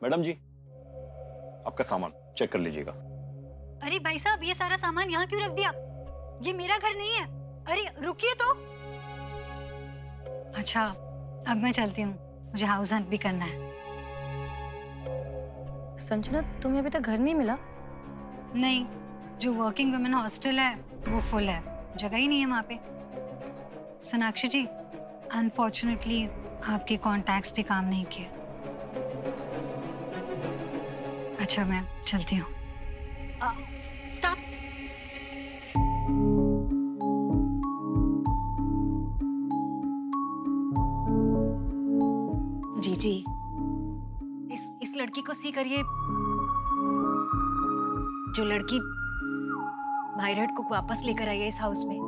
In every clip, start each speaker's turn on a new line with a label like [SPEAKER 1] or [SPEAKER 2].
[SPEAKER 1] Madam जी, आपका सामान check कर लीजिएगा।
[SPEAKER 2] अरे भाई साहब, ये सारा सामान यहाँ क्यों रख दिया? ये मेरा घर नहीं है। अरे रुकिए तो। अच्छा, अब मैं चलती हूँ, मुझे हाउस हंट भी करना है।
[SPEAKER 3] संजना, तुम्हें अभी तक घर नहीं मिला?
[SPEAKER 2] नहीं, जो वर्किंग वुमेन हॉस्टल है वो फुल है, जगह ही नहीं है वहाँ पे। सोनाक्षी जी, अनफॉर्चुनेटली आपके कॉन्टैक्ट्स भी काम नहीं किए। अच्छा, मैं चलती हूँ।
[SPEAKER 3] स्टॉप। जी जी, इस लड़की को सी करिए। जो लड़की मायरट को वापस लेकर आई है इस हाउस में,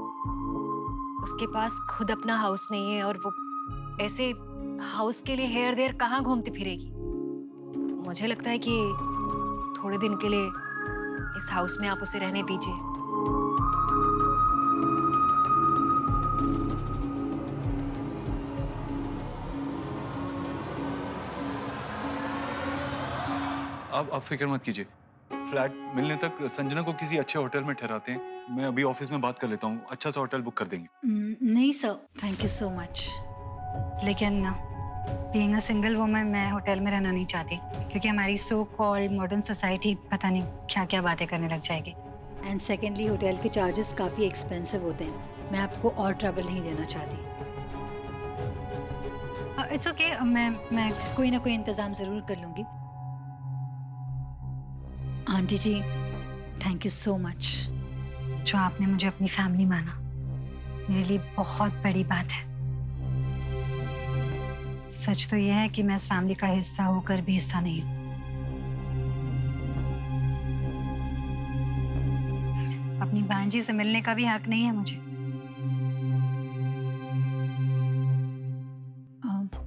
[SPEAKER 3] उसके पास खुद अपना हाउस नहीं है और वो ऐसे हाउस के लिए हेयर देयर कहाँ घूमती फिरेगी। मुझे लगता है कि थोड़े दिन के लिए इस हाउस में आप उसे रहने दीजिए।
[SPEAKER 4] आप फिक्र मत कीजिए। फ्लैट मिलने तक संजना को किसी अच्छे होटल में ठहराते हैं। मैं अभी ऑफिस में बात कर लेता हूँ, अच्छा सा होटल बुक कर देंगे।
[SPEAKER 2] नहीं sir, thank you so much. लेकिन बीइंग अ सिंगल वुमन मैं होटल में रहना नहीं चाहती, क्योंकि हमारी सो कॉल्ड मॉडर्न सोसाइटी पता नहीं क्या क्या बातें करने लग जाएगी। एंड सेकेंडली, होटल के चार्जेस काफ़ी एक्सपेंसिव होते हैं। मैं आपको और ट्रबल नहीं देना चाहती। इट्स ओके, मैं कोई ना कोई इंतज़ाम ज़रूर कर लूँगी। Aunty ji, thank you so much, जो आपने मुझे अपनी फैमिली माना। मेरे लिए बहुत बड़ी बात है। सच तो यह है कि मैं इस फैमिली का हिस्सा होकर भी हिस्सा नहीं हूँ। अपनी भांजी से मिलने का भी हक नहीं है मुझे।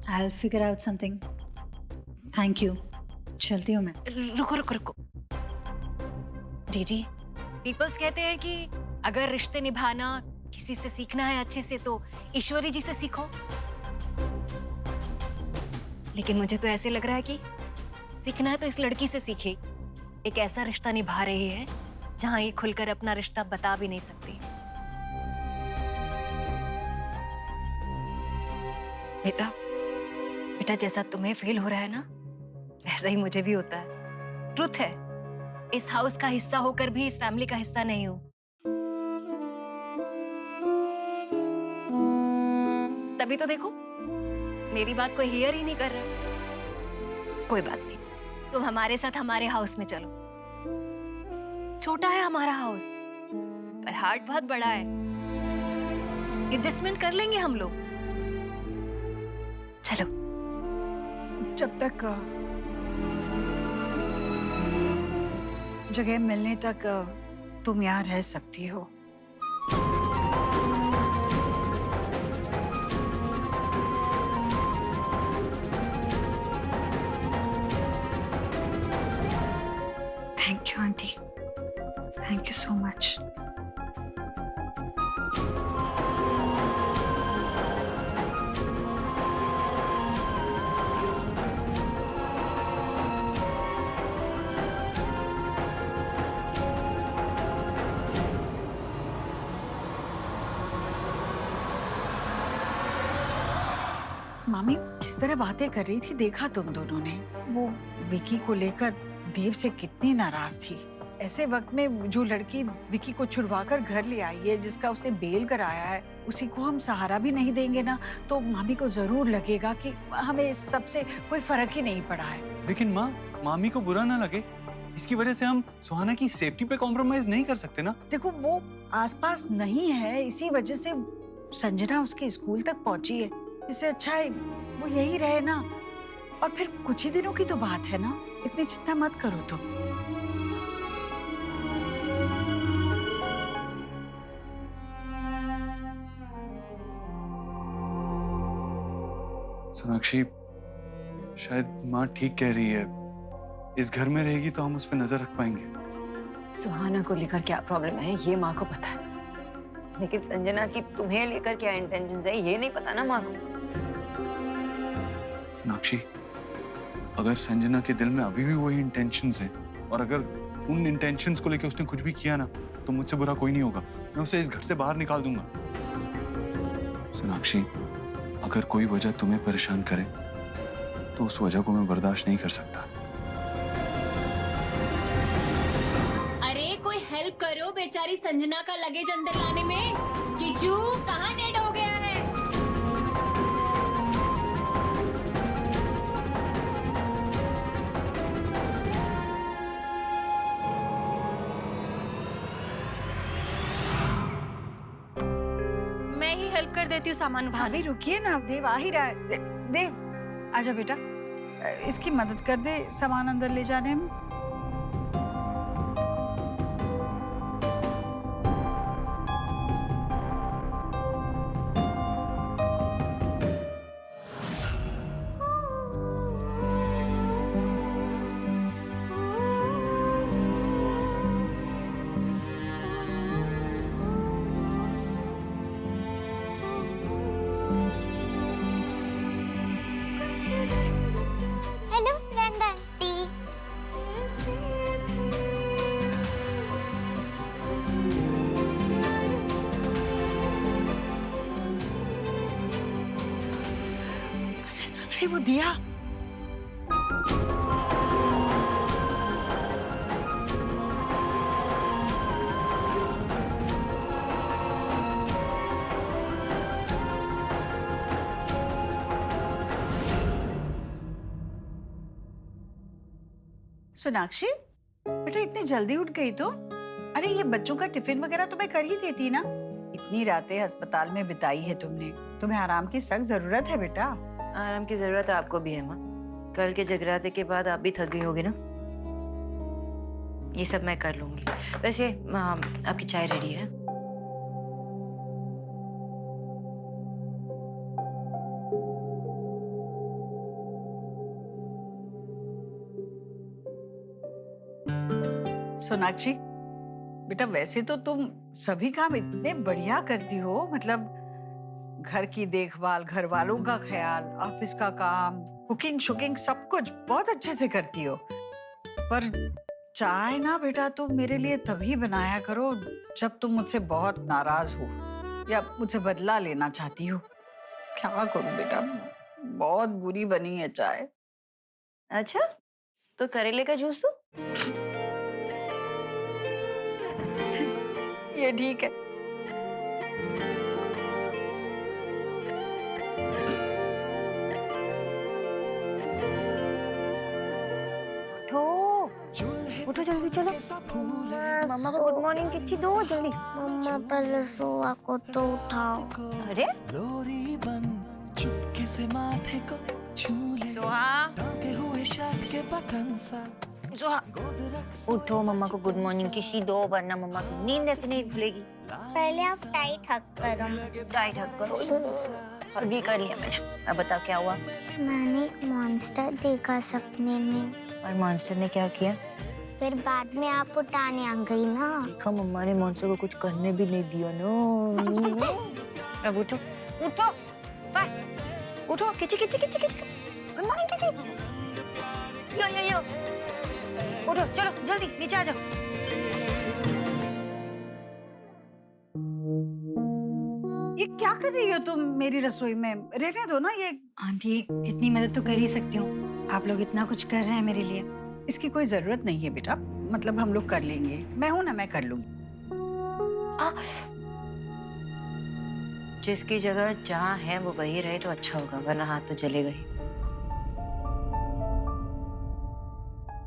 [SPEAKER 2] I'll figure out something. Thank you. चलती हूँ मैं।
[SPEAKER 3] रुको रुको रुको। जी जी, पीपल्स कहते हैं कि अगर रिश्ते निभाना किसी से सीखना है अच्छे से तो ईश्वरी जी से सीखो। लेकिन मुझे तो ऐसे लग रहा है कि सीखना है तो इस लड़की से सीखे। एक ऐसा रिश्ता निभा रही है जहां ये खुलकर अपना रिश्ता बता भी नहीं सकती। बेटा बेटा, जैसा तुम्हें फील हो रहा है ना, वैसा ही मुझे भी होता है। ट्रुथ है, इस हाउस का हिस्सा होकर भी इस फैमिली का हिस्सा नहीं हूं। तभी तो देखो, मेरी बात कोई हियर ही नहीं कर रहा। कोई बात नहीं, तुम हमारे साथ हमारे हाउस में चलो। छोटा है हमारा हाउस, पर हार्ट बहुत बड़ा है। एडजस्टमेंट कर लेंगे हम लोग। चलो।
[SPEAKER 5] जब तक जगह मिलने तक तुम यहाँ रह सकती हो।
[SPEAKER 2] Thank you aunty, thank you so much.
[SPEAKER 5] मामी किस तरह बातें कर रही थी देखा तुम दोनों ने? वो विकी को लेकर देव से कितनी नाराज थी। ऐसे वक्त में जो लड़की विकी को छुड़वाकर घर ले आई है, जिसका उसने बेल कराया है, उसी को हम सहारा भी नहीं देंगे ना, तो मामी को जरूर लगेगा कि हमें इस सबसे कोई फर्क ही नहीं पड़ा है।
[SPEAKER 4] लेकिन माँ, मामी को बुरा ना लगे, इसकी वजह से हम सुहाना की सेफ्टी पे कॉम्प्रोमाइज नहीं कर सकते ना।
[SPEAKER 5] देखो, वो आसपास नहीं है, इसी वजह से संजना उसके स्कूल तक पहुंची है। इससे अच्छा है वो यही रहे ना। और फिर कुछ ही दिनों की तो बात है ना, इतनी चिंता मत करो तुम।
[SPEAKER 4] सोनाक्षी, शायद माँ ठीक कह रही है। इस घर में रहेगी तो हम उस पर नजर रख पाएंगे।
[SPEAKER 6] सुहाना को लेकर क्या प्रॉब्लम है ये माँ को पता है, लेकिन संजना की तुम्हें लेकर क्या इंटेंशन है ये नहीं पता ना माँ को।
[SPEAKER 4] सोनाक्षी, अगर संजना के दिल में अभी भी वही इंटेंशंस हैं और अगर उन इंटेंशंस को लेकर उसने कुछ भी किया ना तो मुझसे बुरा कोई नहीं होगा। मैं उसे इस घर से बाहर निकाल दूंगा। सोनाक्षी, अगर कोई वजह तुम्हें परेशान करे तो उस वजह को मैं बर्दाश्त नहीं कर सकता।
[SPEAKER 7] अरे कोई हेल्प करो बेचारी संजना का लगेज अंदर लाने में। किचू कहाँ डेड हो गया है?
[SPEAKER 3] मैं ही हेल्प कर देती हूँ सामान उठाने।
[SPEAKER 5] भाभी रुकिए ना, देव आ ही रहा है। देव आजा बेटा, इसकी मदद कर दे सामान अंदर ले जाने में।
[SPEAKER 8] Hello friend aunty.
[SPEAKER 5] अरे वो दिया। सोनाक्षी बेटा, इतनी जल्दी उठ गई तो? अरे ये बच्चों का टिफिन वगैरह तो मैं कर ही देती ना। इतनी रातें अस्पताल में बिताई है तुमने, तुम्हें आराम की सख्त जरूरत है बेटा।
[SPEAKER 6] आराम की जरूरत आपको भी है माँ। कल के जगराते के बाद आप भी थक गई होगी ना। ये सब मैं कर लूंगी। वैसे आपकी चाय रेडी है?
[SPEAKER 5] सोनाक्षी बेटा, वैसे तो तुम सभी काम इतने बढ़िया करती हो, मतलब घर की देखभाल, घर वालों का ख्याल, ऑफिस का काम, कुकिंग शुकिंग सब कुछ बहुत अच्छे से करती हो। पर चाय ना बेटा तुम मेरे लिए तभी बनाया करो जब तुम मुझसे बहुत नाराज हो या मुझसे बदला लेना चाहती हो। क्या करूं बेटा, बहुत बुरी बनी है चाय।
[SPEAKER 6] अच्छा, तो करेले का जूस दो।
[SPEAKER 5] ये ठीक है।
[SPEAKER 6] उठो जल्दी, चलो। मम्मा को गुड मॉर्निंग किच्ची दो जल्दी।
[SPEAKER 8] मम्मा पहले सोआ को तो उठाओ।
[SPEAKER 6] अरे
[SPEAKER 9] लोरी बन चुपके से माथे को छू ले, टांगे हुए शर्ट के बटन सा
[SPEAKER 6] उठो, मम्मा को गुड मॉर्निंग की दो वरना मम्मा की नींद ऐसे नहीं खुलेगी।
[SPEAKER 8] पहले आप टाइट हक करो।
[SPEAKER 6] टाइट हक करो। हगी कर लिया मैंने। अब बताओ क्या हुआ?
[SPEAKER 8] मैंने एक मॉन्स्टर देखा सपने में।
[SPEAKER 6] और मॉन्स्टर ने क्या किया?
[SPEAKER 8] फिर बाद में आप उठाने आ गई ना।
[SPEAKER 6] देखा, मम्मा ने मॉन्स्टर को कुछ करने भी नहीं दिया ना। अब उठो, उठो फास्ट, उठो। किची किची किची किची, गुड मॉर्निंग किची। यो उठो, चलो जल्दी नीचे आ जाओ।
[SPEAKER 5] ये क्या कर रही हो तुम मेरी रसोई में? रहने दो ना ये।
[SPEAKER 2] आंटी इतनी मदद तो कर ही सकती हूँ, आप लोग इतना कुछ कर रहे हैं मेरे लिए।
[SPEAKER 5] इसकी कोई जरूरत नहीं है बेटा, मतलब हम लोग कर लेंगे। मैं हूं ना, मैं कर लूंगी।
[SPEAKER 6] जिसकी जगह जहाँ है वो वही रहे तो अच्छा होगा, वरना हाथ तो जलेगा ही।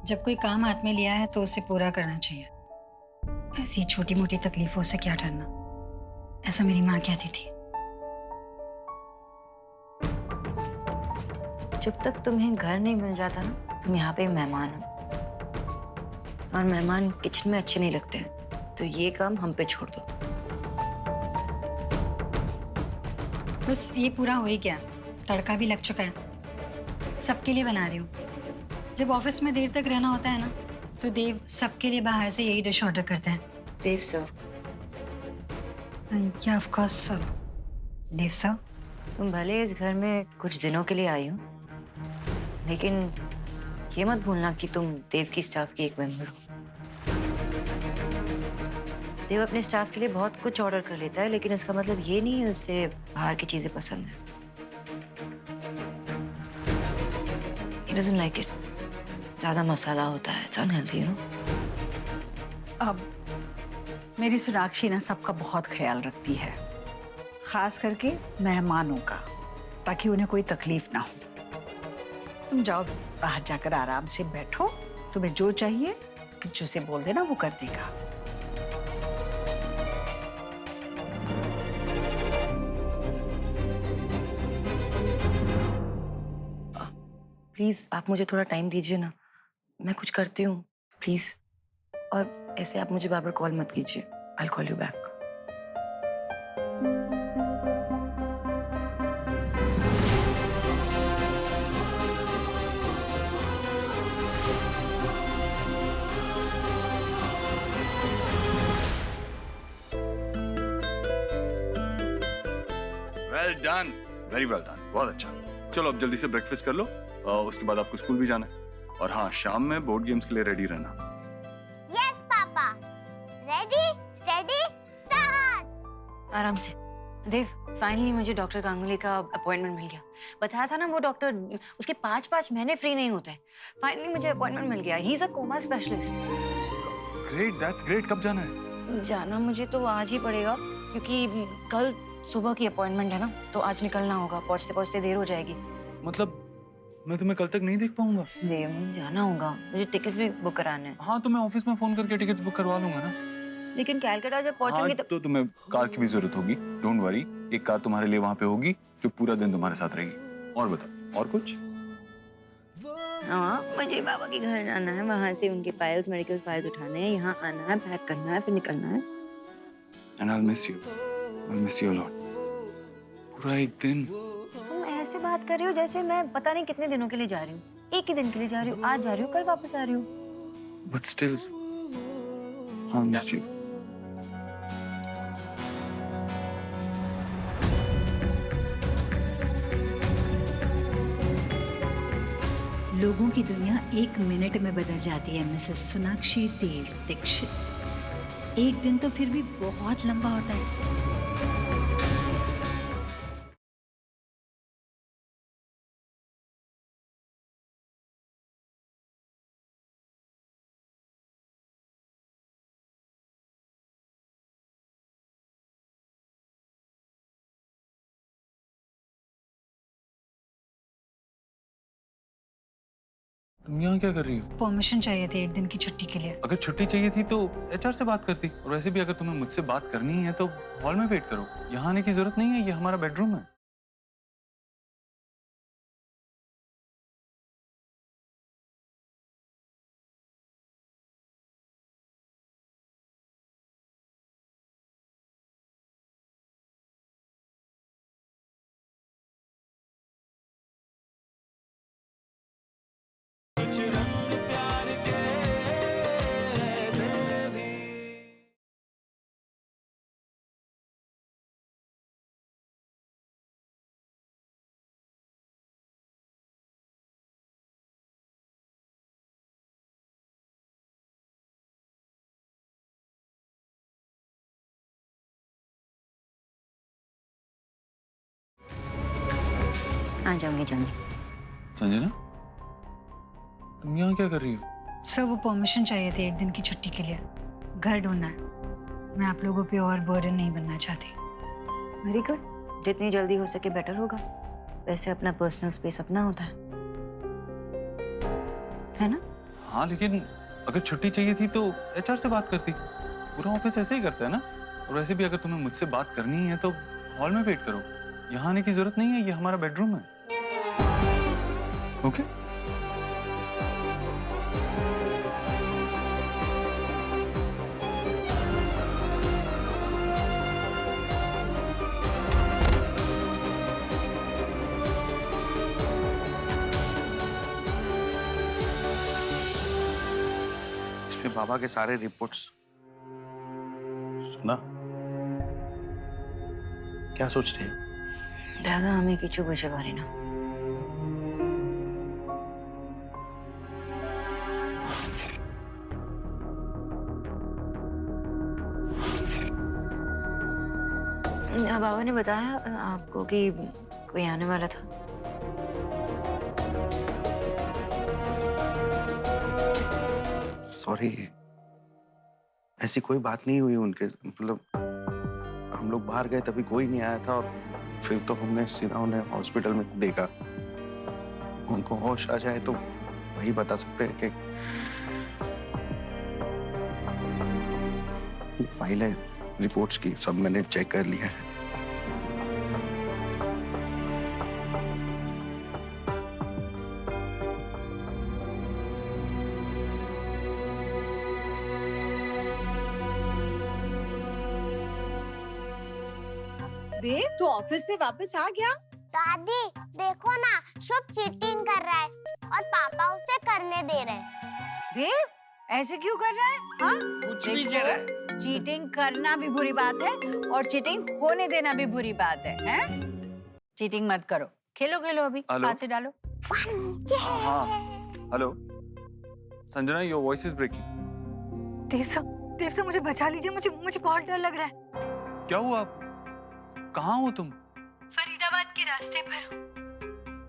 [SPEAKER 2] जब कोई काम हाथ में लिया है तो उसे पूरा करना चाहिए। ऐसी छोटी मोटी तकलीफों से क्या डरना, ऐसा मेरी माँ कहती थी।
[SPEAKER 6] जब तक तुम्हें घर नहीं मिल जाता ना, तुम यहाँ पे मेहमान हो, और मेहमान किचन में अच्छे नहीं लगते, तो ये काम हम पे छोड़ दो।
[SPEAKER 2] बस ये पूरा हो ही गया, तड़का भी लग चुका है, सबके लिए बना रही हूँ। जब ऑफिस में देर तक रहना होता है ना, तो देव सबके लिए बाहर से यही डिश ऑर्डर करते हैं।
[SPEAKER 6] देव सर,
[SPEAKER 2] या of course sir. Dev sir,
[SPEAKER 6] तुम भले इस घर में कुछ दिनों के लिए आई हो, लेकिन ये मत भूलना कि तुम देव की स्टाफ की एक मेंबर हो। देव अपने स्टाफ के लिए बहुत कुछ ऑर्डर कर लेता है, लेकिन इसका मतलब ये नहीं है उसे बाहर की चीजें पसंद है। He doesn't like it. ज्यादा मसाला होता है, it's unhealthy, you know?
[SPEAKER 5] अब मेरी सोनाक्षी ना सबका बहुत ख्याल रखती है, खास करके मेहमानों का, ताकि उन्हें कोई तकलीफ ना हो। तुम जाओ बाहर जाकर आराम से बैठो, तुम्हें जो चाहिए किच्चू से बोल देना, वो कर देगा।
[SPEAKER 6] प्लीज आप मुझे थोड़ा टाइम दीजिए ना, मैं कुछ करती हूँ प्लीज। और ऐसे आप मुझे बार बार कॉल मत कीजिए, I'll call you back.
[SPEAKER 4] Well done, very well done, बहुत अच्छा। चलो अब जल्दी से ब्रेकफास्ट कर लो, उसके बाद आपको स्कूल भी जाना है। और हाँ, शाम में बोर्ड गेम्स के लिए रेडी रहना।
[SPEAKER 8] Yes papa. Ready steady start.
[SPEAKER 6] आराम से। देव, फाइनली मुझे डॉक्टर गांगुली का अपॉइंटमेंट मिल गया। बताया था ना वो डॉक्टर, उसके 5 महीने फ्री नहीं होते। फाइनली मुझे अपॉइंटमेंट मिल गया। He is a coma specialist.
[SPEAKER 4] Great, that's great. कब जाना है?
[SPEAKER 6] जाना मुझे तो आज ही पड़ेगा, क्योंकि कल सुबह की अपॉइंटमेंट है ना, तो आज निकलना होगा। पहुंचते पहुंचते देर हो जाएगी।
[SPEAKER 4] मतलब मैं तुम्हें कल तक नहीं देख पाऊंगा?
[SPEAKER 6] देव, मुझे जाना होगा, मुझे टिकट्स भी बुक कराने हैं।
[SPEAKER 4] हाँ, तो मैं ऑफिस में फोन करके टिकट्स बुक करवा लूंगा ना।
[SPEAKER 6] लेकिन कैलकाटा जब पहुंचूंगी
[SPEAKER 4] हाँ, तो तुम्हें कार की भी जरूरत होगी। डोंट वरी, एक कार तुम्हारे लिए वहाँ पे होगी जो पूरा दिन तुम्हारे साथ रहेगी। और बता, और कुछ?
[SPEAKER 6] हाँ, मुझे बाबा के घर जाना है, वहाँ से उनके फाइल्स, मेडिकल फाइल्स उठाने हैं, यहाँ आना है, पैक करना है, फिर निकलना है।
[SPEAKER 4] And I'll miss you. I'll miss you a lot. पूरा एक दिन।
[SPEAKER 6] तुम ऐसे बात कर रहे हो जैसे मैं पता नहीं कितने दिनों के लिए जा रही हूँ। एक ही दिन के लिए जा रही हूँ, आज जा रही हूँ, कल वापस आ रही हूँ।
[SPEAKER 4] But still, I'll miss you.
[SPEAKER 2] लोगों की दुनिया 1 मिनट में बदल जाती है मिसेस सोनाक्षी देव दीक्षित। एक दिन तो फिर भी बहुत लंबा होता है।
[SPEAKER 4] तुम यहाँ क्या कर रही हो?
[SPEAKER 2] परमिशन चाहिए थी एक दिन की छुट्टी के लिए।
[SPEAKER 4] अगर छुट्टी चाहिए थी तो एचआर से बात करती। और वैसे भी अगर तुम्हें मुझसे बात करनी है तो हॉल में वेट करो। यहाँ आने की जरूरत नहीं है, ये हमारा बेडरूम है।
[SPEAKER 6] आ जाऊंगी जल्दी।
[SPEAKER 4] संजना, तुम यहाँ क्या कर रही हो?
[SPEAKER 2] सर, वो परमिशन चाहिए थी एक दिन की छुट्टी के लिए। घर ढूंढना है। मैं आप लोगों पे और बर्डन नहीं बनना चाहती।
[SPEAKER 6] वेरी गुड, जितनी जल्दी हो सके बेटर होगा। वैसे अपना पर्सनल स्पेस अपना होता है ना?
[SPEAKER 4] हाँ, लेकिन अगर छुट्टी चाहिए थी तो एचआर से बात करती। पूरा ऑफिस ऐसे ही करता है ना। और वैसे भी अगर तुम्हें मुझसे बात करनी है तो हॉल में वेट करो। यहाँ आने की जरूरत नहीं है, ये हमारा बेडरूम है। ओके?
[SPEAKER 10] इसमें बाबा के सारे रिपोर्ट्स। सुना? क्या सोच रहे हो?
[SPEAKER 6] दादा, हमें किचू बचे बारी ना। बाबा ने बताया आपको कि कोई आने वाला था?
[SPEAKER 10] सॉरी, ऐसी कोई बात नहीं हुई उनके, मतलब हम लोग बाहर गए तभी कोई नहीं आया था और फिर तो हमने सीधा उन्हें हॉस्पिटल में देखा। उनको होश आ जाए तो वही बता सकते हैं कि फाइल है रिपोर्ट्स की, सब मैंने चेक कर लिया है।
[SPEAKER 5] देव, तू ऑफिस से वापस आ गया?
[SPEAKER 8] दादी देखो ना, शुभ चीटिंग कर रहा है और पापा उसे करने दे रहे हैं।
[SPEAKER 5] देव, ऐसे क्यों कर रहा है? हाँ?
[SPEAKER 11] कुछ नहीं कह रहा है।
[SPEAKER 5] चीटिंग करना भी बुरी बात है और चीटिंग होने देना भी बुरी बात है, हैं? चीटिंग मत करो, खेलो खेलो, अभी हाथ से डालो।
[SPEAKER 4] हाँ, hello Sanjana, your voice is breaking.
[SPEAKER 2] Dev साहब मुझे बचा लीजिए, मुझे बहुत डर लग रहा है।
[SPEAKER 4] क्या हुआ? कहाँ हो तुम?
[SPEAKER 2] फरीदाबाद के रास्ते पर हूँ।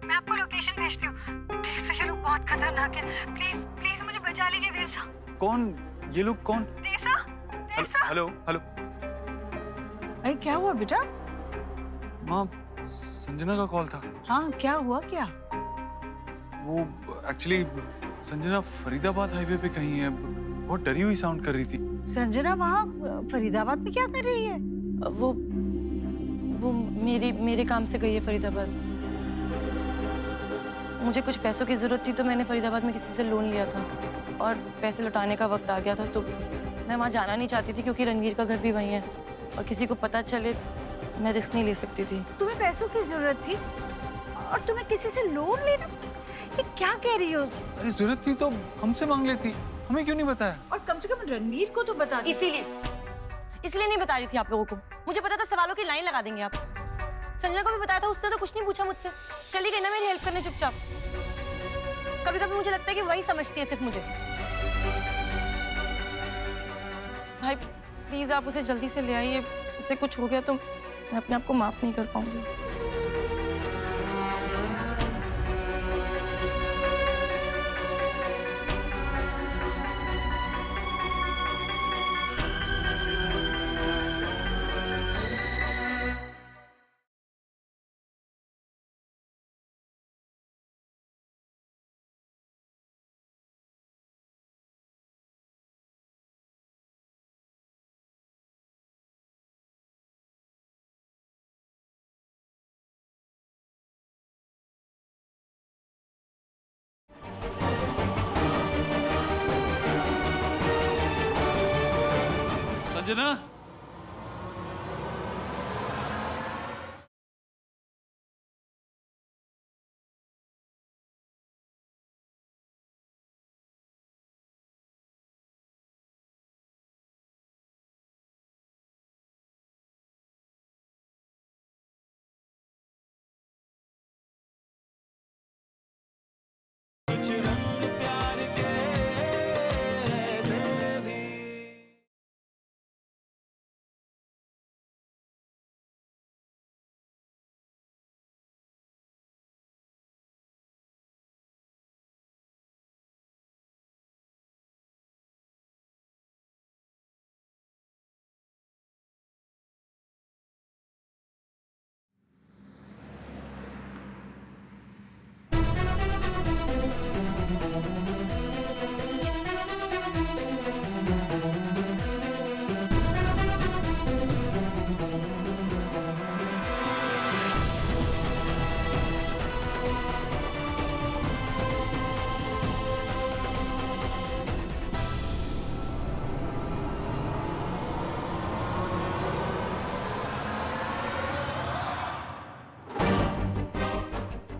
[SPEAKER 2] मैं आपको लोकेशन भेजती हूँ। देव साहब, ये लोग बहुत खतरनाक है, प्लीज प्लीज मुझे बचा लीजिए देव साहब।
[SPEAKER 4] कौन ये लोग? कौन?
[SPEAKER 2] देव साहब।
[SPEAKER 4] Hello hello.
[SPEAKER 5] अरे क्या हुआ बेटा?
[SPEAKER 4] माँ, संजना का कॉल था।
[SPEAKER 5] हाँ, क्या हुआ क्या?
[SPEAKER 4] वो एक्चुअली संजना फरीदाबाद हाईवे पे कहीं है, बहुत डरी हुई साउंड कर रही थी।
[SPEAKER 5] संजना वहाँ फरीदाबाद में क्या कर रही है?
[SPEAKER 12] वो मेरे काम से गई है फरीदाबाद। मुझे कुछ पैसों की जरूरत थी तो मैंने फरीदाबाद में किसी से लोन लिया था और पैसे लौटाने का वक्त आ गया था, तो मैं वहाँ जाना नहीं चाहती थी क्योंकि रणवीर का घर भी वहीं है और किसी को पता चले मैं रिस्क नहीं ले सकती थी।
[SPEAKER 5] तुम्हें पैसों की जरूरत थी और तुम्हें किसी से लोन लेना? ये क्या कह रही हो?
[SPEAKER 4] अरे जरूरत थी तो हमसे मांग लेती, हमें क्यों नहीं बताया?
[SPEAKER 5] और कम से कम रणवीर को तो बता दो।
[SPEAKER 12] इसलिए नहीं बता रही थी आप लोगों को। मुझे पता था सवालों की लाइन लगा देंगे आप। संजना को भी बताया था, उसने तो कुछ नहीं पूछा मुझसे, चली गई ना मेरी हेल्प करने चुपचाप। कभी कभी मुझे लगता है कि वही समझती है सिर्फ मुझे। भाई प्लीज आप उसे जल्दी से ले आइए, उसे कुछ हो गया तो मैं अपने आप को माफ नहीं कर पाऊंगी।
[SPEAKER 4] संजना,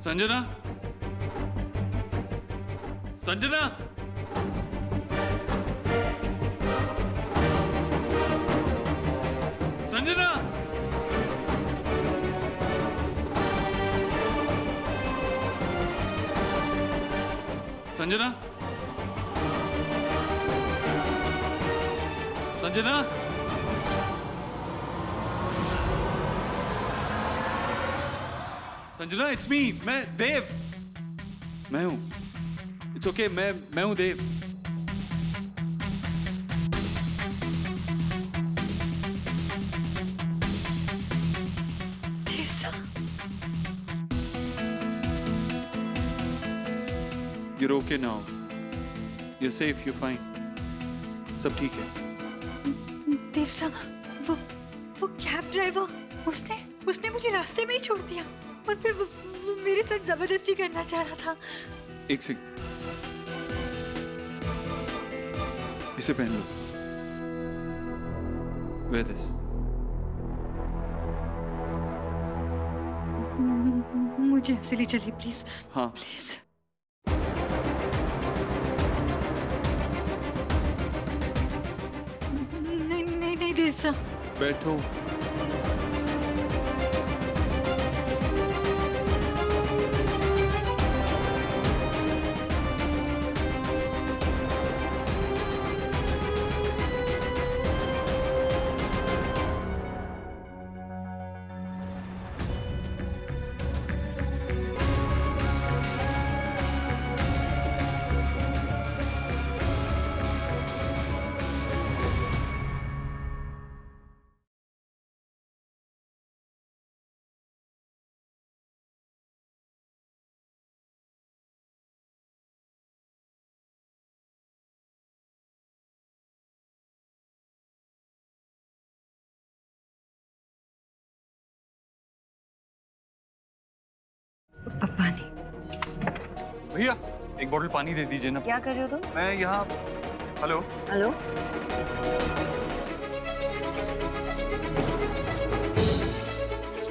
[SPEAKER 4] संजना, संजना, संजना, संजना, संजना, संजना, इट्स मी, मैं देव। मैं हूँ। इट्स ओके, मैं हूँ देव।
[SPEAKER 5] देव सा,
[SPEAKER 4] You're okay now. You're safe, you're fine. सब ठीक है।
[SPEAKER 5] देव सा, वो कैब ड्राइवर, उसने मुझे रास्ते में ही छोड़ दिया और फिर वो मेरे साथ जबरदस्ती करना चाह रहा था।
[SPEAKER 4] एक सेकंड, इसे पहन लो। Wear this.
[SPEAKER 5] मुझे ऐसे ले चलिए प्लीज,
[SPEAKER 4] हाँ।
[SPEAKER 5] प्लीज। नहीं देव सा।
[SPEAKER 4] बैठो।
[SPEAKER 2] पप्पा नहीं।
[SPEAKER 4] भैया, एक बोतल पानी दे दीजिए ना।
[SPEAKER 6] क्या कर रहे हो तुम?
[SPEAKER 4] मैं यहाँ। Hello.
[SPEAKER 6] Hello.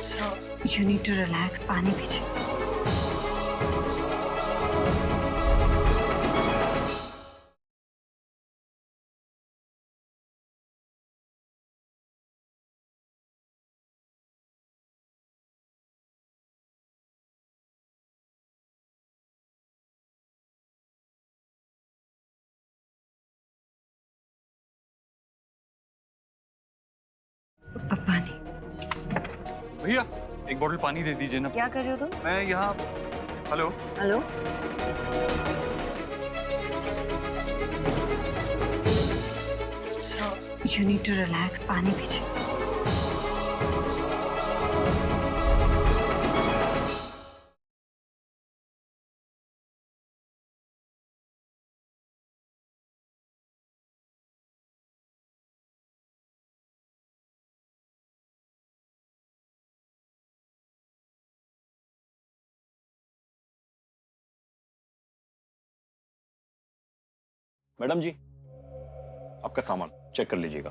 [SPEAKER 2] So you need to relax. पानी पीजिए। पप्पा नहीं।
[SPEAKER 4] भैया, एक बोतल पानी दे दीजिए ना।
[SPEAKER 6] क्या कर रहे हो तुम?
[SPEAKER 4] मैं यहाँ। Hello.
[SPEAKER 6] Hello.
[SPEAKER 2] So you need to relax. पानी पीजिए।
[SPEAKER 1] मैडम जी, आपका सामान चेक कर लीजिएगा।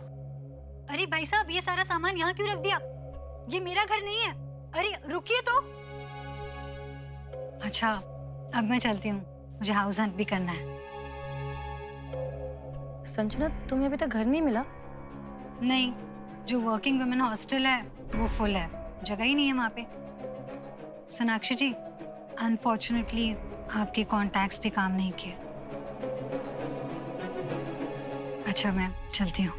[SPEAKER 2] अरे भाई साहब, ये सारा सामान यहाँ क्यों रख दिया? ये मेरा घर नहीं है। अरे रुकिए तो। अच्छा, अब मैं चलती हूँ, मुझे हाउस हंट भी करना है।
[SPEAKER 12] संजना, तुम्हें अभी तक घर नहीं मिला?
[SPEAKER 2] नहीं, जो वर्किंग वुमेन हॉस्टल है वो फुल है, जगह ही नहीं है वहाँ पे। सोनाक्षी जी, अनफॉर्चुनेटली आपके कॉन्टैक्ट्स भी काम नहीं किए। अच्छा, मैं चलती हूँ।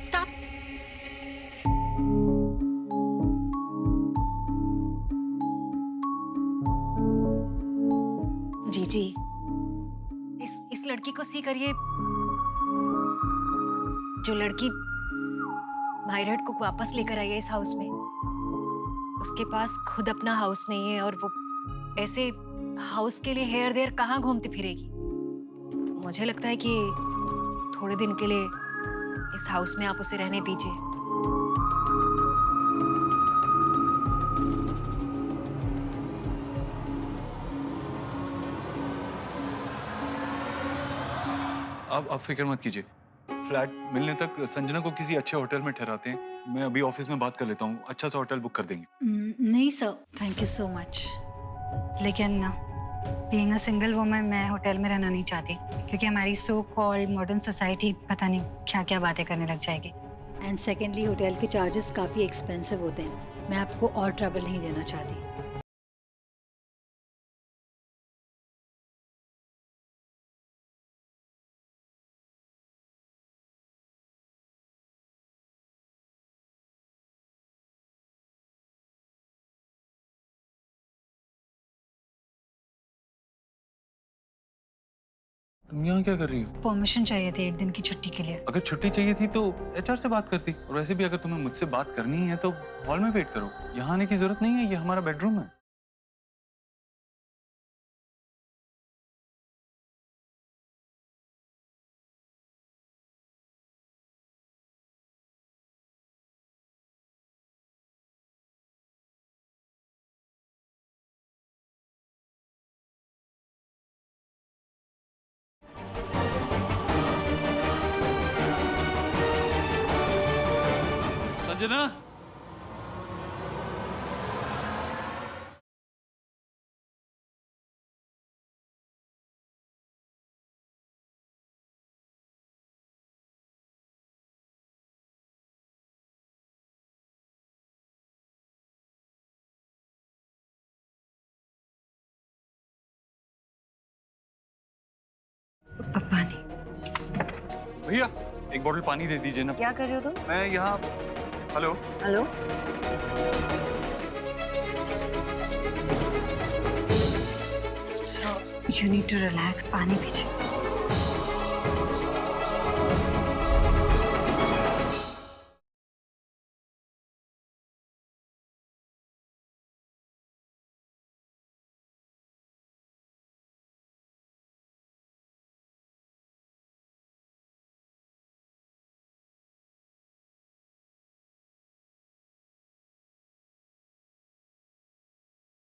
[SPEAKER 3] स्टॉप। जी, इस लड़की को सी करिए। जो लड़की मायरेट को वापस लेकर आई है इस हाउस में, उसके पास खुद अपना हाउस नहीं है और वो ऐसे हाउस के लिए हेयर देयर कहाँ घूमती फिरेगी। मुझे लगता है कि थोड़े दिन के लिए इस हाउस में आप उसे रहने दीजिए।
[SPEAKER 4] आप फिक्र मत कीजिए। फ्लैट मिलने तक संजना को किसी अच्छे होटल में ठहराते हैं। मैं अभी ऑफिस में बात कर लेता हूँ, अच्छा सा होटल बुक कर देंगे।
[SPEAKER 2] नहीं sir, thank you so much. लेकिन बीइंग अ सिंगल वुमन मैं होटल में रहना नहीं चाहती, क्योंकि हमारी सो कॉल्ड मॉडर्न सोसाइटी पता नहीं क्या क्या बातें करने लग जाएगी। एंड सेकेंडली, होटल के चार्जेस काफ़ी एक्सपेंसिव होते हैं। मैं आपको और ट्रबल नहीं देना चाहती।
[SPEAKER 4] तुम यहाँ क्या कर रही हो?
[SPEAKER 2] परमिशन चाहिए थी 1 दिन की छुट्टी के लिए।
[SPEAKER 4] अगर छुट्टी चाहिए थी तो एचआर से बात करती। और वैसे भी अगर तुम्हें मुझसे बात करनी है तो हॉल में वेट करो, यहाँ आने की जरूरत नहीं है, ये हमारा बेडरूम है। संजना,
[SPEAKER 2] पानी।
[SPEAKER 4] भैया एक बोतल पानी दे दीजिए ना।
[SPEAKER 6] क्या कर रहे हो तुम?
[SPEAKER 4] मैं यहाँ। Hello
[SPEAKER 6] hello,
[SPEAKER 2] So you need to relax. पानी पीजिए।